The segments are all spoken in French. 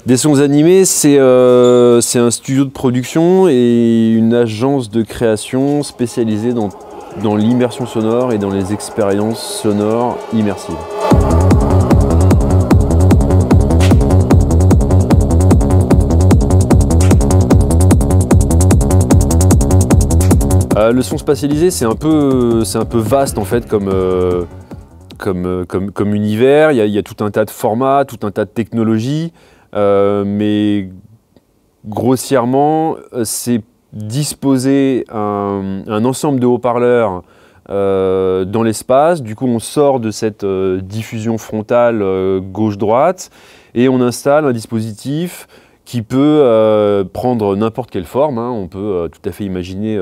Des sons animés, c'est un studio de production et une agence de création spécialisée dans l'immersion sonore et dans les expériences sonores immersives. Le son spatialisé, c'est un peu vaste en fait comme univers. Il y a tout un tas de formats, tout un tas de technologies. Mais grossièrement, c'est disposer un ensemble de haut-parleurs dans l'espace. Du coup, on sort de cette diffusion frontale gauche-droite et on installe un dispositif qui peut prendre n'importe quelle forme. On peut tout à fait imaginer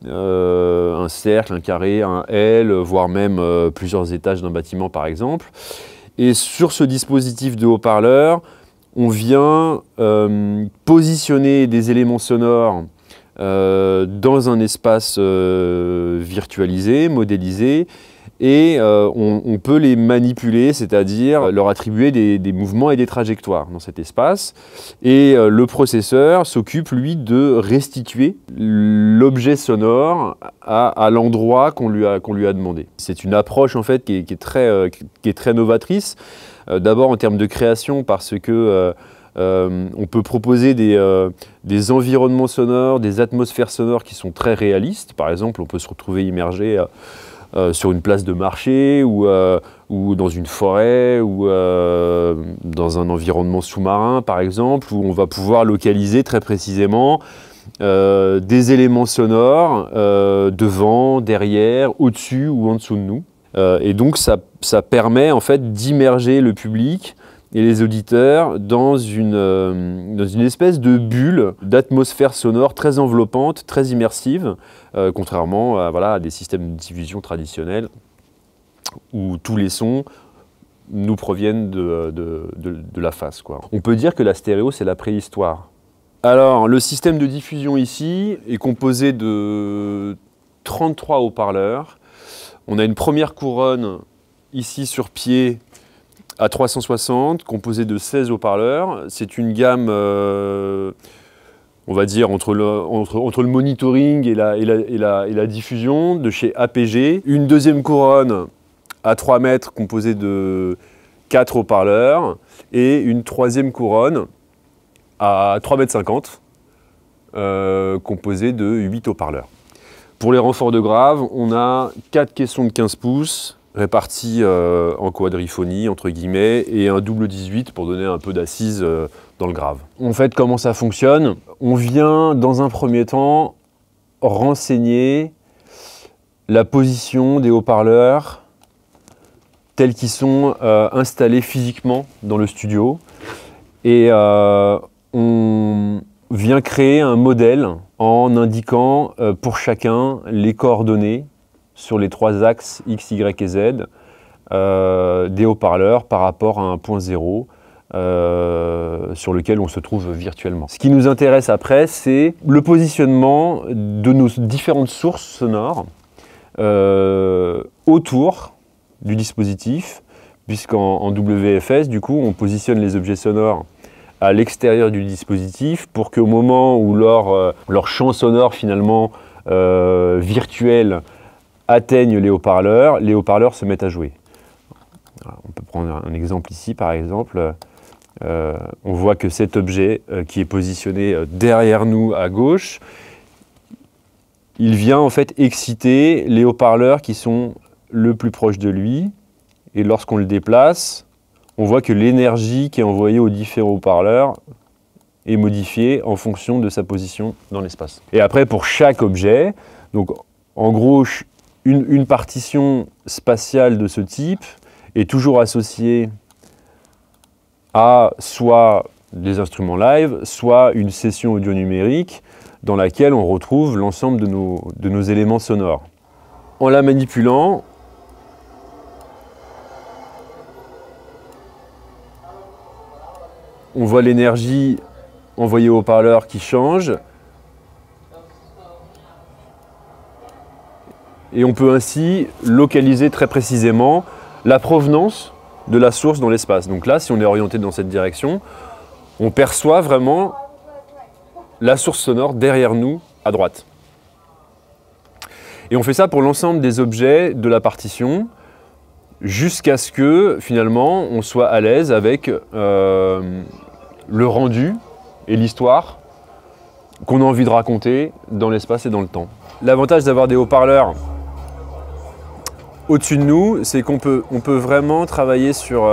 un cercle, un carré, un L, voire même plusieurs étages d'un bâtiment par exemple. Et sur ce dispositif de haut-parleurs, on vient positionner des éléments sonores dans un espace virtualisé, modélisé, et on peut les manipuler, c'est-à-dire leur attribuer des mouvements et des trajectoires dans cet espace. Et le processeur s'occupe, lui, de restituer l'objet sonore à l'endroit qu'on lui a demandé. C'est une approche, en fait, qui est très novatrice. D'abord en termes de création, parce que on peut proposer des environnements sonores, des atmosphères sonores qui sont très réalistes. Par exemple, on peut se retrouver immergé sur une place de marché ou dans une forêt ou dans un environnement sous-marin, par exemple, où on va pouvoir localiser très précisément des éléments sonores devant, derrière, au-dessus ou en dessous de nous. Et donc ça permet en fait d'immerger le public et les auditeurs dans une espèce de bulle d'atmosphère sonore très enveloppante, très immersive, contrairement à des systèmes de diffusion traditionnels où tous les sons nous proviennent de la face, quoi. On peut dire que la stéréo, c'est la préhistoire. Alors, le système de diffusion ici est composé de 33 haut-parleurs. On a une première couronne ici sur pied à 360, composée de 16 haut-parleurs. C'est une gamme, on va dire, entre le monitoring et la diffusion de chez APG. Une deuxième couronne à 3 mètres composée de 4 haut-parleurs. Et une troisième couronne à 3,50 mètres composée de 8 haut-parleurs. Pour les renforts de grave, on a 4 caissons de 15 pouces répartis en quadriphonie, entre guillemets, et un double 18 pour donner un peu d'assise dans le grave. En fait, comment ça fonctionne? On vient, dans un premier temps, renseigner la position des haut-parleurs tels qu'ils sont installés physiquement dans le studio. Et on vient créer un modèle en indiquant pour chacun les coordonnées sur les 3 axes X, Y et Z des haut-parleurs par rapport à un point 0 sur lequel on se trouve virtuellement. Ce qui nous intéresse après, c'est le positionnement de nos différentes sources sonores autour du dispositif, puisqu'en WFS, du coup, on positionne les objets sonores à l'extérieur du dispositif pour qu'au moment où leur champ sonore finalement virtuel atteigne les haut-parleurs se mettent à jouer. Alors, on peut prendre un exemple ici par exemple. On voit que cet objet qui est positionné derrière nous à gauche, il vient en fait exciter les haut-parleurs qui sont le plus proches de lui, et lorsqu'on le déplace, on voit que l'énergie qui est envoyée aux différents haut-parleurs est modifiée en fonction de sa position dans l'espace. Et après, pour chaque objet, donc en gros, une partition spatiale de ce type est toujours associée à soit des instruments live, soit une session audio numérique dans laquelle on retrouve l'ensemble de nos éléments sonores. En la manipulant, on voit l'énergie envoyée au haut-parleur qui change. Et on peut ainsi localiser très précisément la provenance de la source dans l'espace. Donc là, si on est orienté dans cette direction, On perçoit vraiment la source sonore derrière nous, à droite. Et on fait ça pour l'ensemble des objets de la partition, jusqu'à ce que, finalement, on soit à l'aise avec le rendu et l'histoire qu'on a envie de raconter dans l'espace et dans le temps. L'avantage d'avoir des haut-parleurs au-dessus de nous, c'est qu'on peut vraiment travailler sur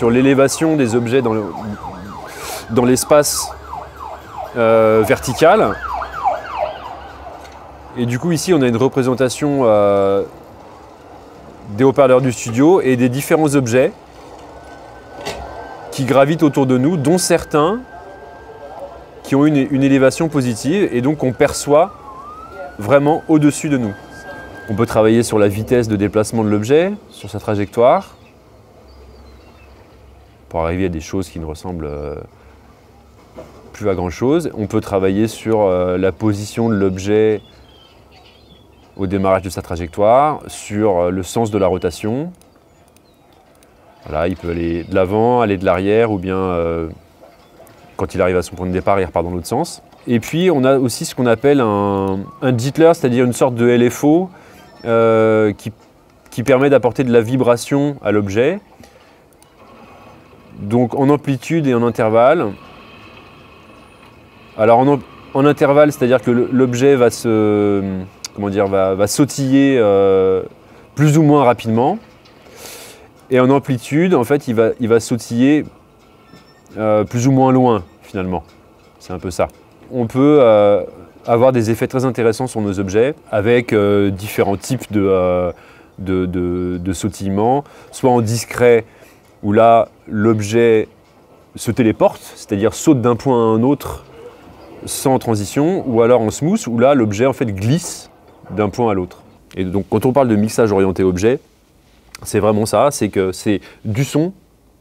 l'élévation des objets dans l'espace vertical. Et du coup, ici, on a une représentation des haut-parleurs du studio et des différents objets qui gravitent autour de nous, dont certains qui ont une élévation positive et donc on perçoit vraiment au-dessus de nous. On peut travailler sur la vitesse de déplacement de l'objet, sur sa trajectoire, pour arriver à des choses qui ne ressemblent plus à grand-chose. On peut travailler sur la position de l'objet au démarrage de sa trajectoire, sur le sens de la rotation. Voilà, il peut aller de l'avant, aller de l'arrière, ou bien quand il arrive à son point de départ, il repart dans l'autre sens. Et puis on a aussi ce qu'on appelle un jitter, c'est-à-dire une sorte de LFO qui permet d'apporter de la vibration à l'objet. Donc en amplitude et en intervalle. Alors en intervalle, c'est-à-dire que l'objet va va sautiller plus ou moins rapidement. Et en amplitude, en fait, il va sautiller plus ou moins loin, finalement. C'est un peu ça. On peut avoir des effets très intéressants sur nos objets avec différents types de sautillement, soit en discret, où là, l'objet se téléporte, c'est-à-dire saute d'un point à un autre sans transition, ou alors en smooth, où là, l'objet en fait glisse d'un point à l'autre. Et donc, quand on parle de mixage orienté objet, c'est vraiment ça, c'est que c'est du son,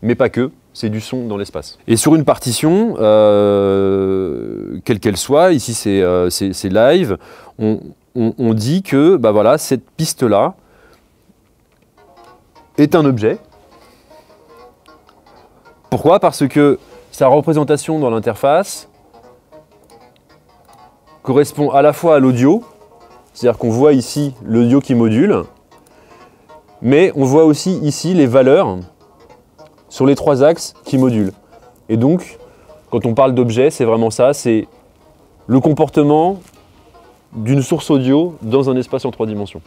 mais pas que, c'est du son dans l'espace. Et sur une partition, quelle qu'elle soit, ici c'est live, on dit que bah voilà, cette piste-là est un objet. Pourquoi? Parce que sa représentation dans l'interface correspond à la fois à l'audio, c'est-à-dire qu'on voit ici l'audio qui module, mais on voit aussi ici les valeurs sur les trois axes qui modulent. Et donc, quand on parle d'objet, c'est vraiment ça, c'est le comportement d'une source audio dans un espace en 3 dimensions.